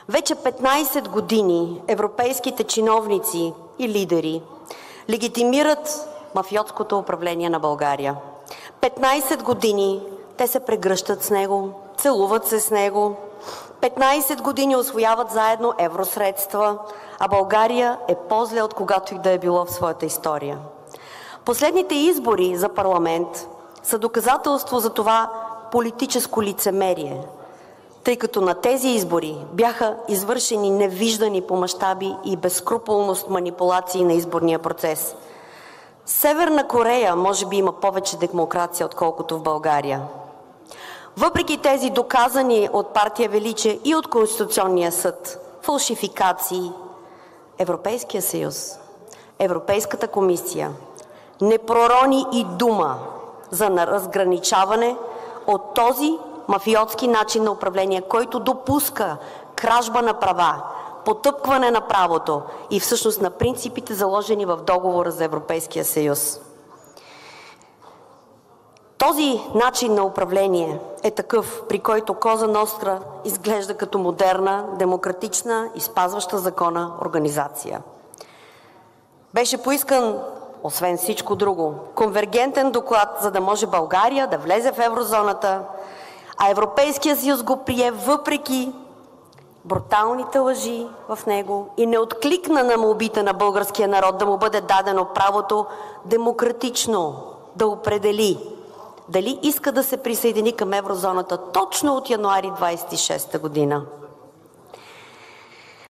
Вече 15 години европейските чиновници и лидери легитимират мафиотското управление на България. 15 години те се прегръщат с него, целуват се с него. 15 години усвояват заедно евросредства, а България е по-зле от когато и да е било в своята история. Последните избори за парламент са доказателство за това политическо лицемерие, тъй като на тези избори бяха извършени невиждани по мащаби и безскрупулност манипулации на изборния процес. Северна Корея може би има повече демокрация, отколкото в България. Въпреки тези доказани от партия Величие и от Конституционния съд фалшификации, Европейския съюз, Европейската комисия не пророни и дума за разграничаване от този мафиотски начин на управление, който допуска кражба на права, потъпкване на правото и всъщност на принципите, заложени в договора за Европейския съюз. Този начин на управление е такъв, при който Коза Ностра изглежда като модерна, демократична и спазваща закона организация. Беше поискан, освен всичко друго, конвергентен доклад, за да може България да влезе в еврозоната, а Европейския съюз го прие въпреки бруталните лъжи в него и не откликна на молбите на българския народ да му бъде дадено правото демократично да определи дали иска да се присъедини към еврозоната точно от януари 26 година.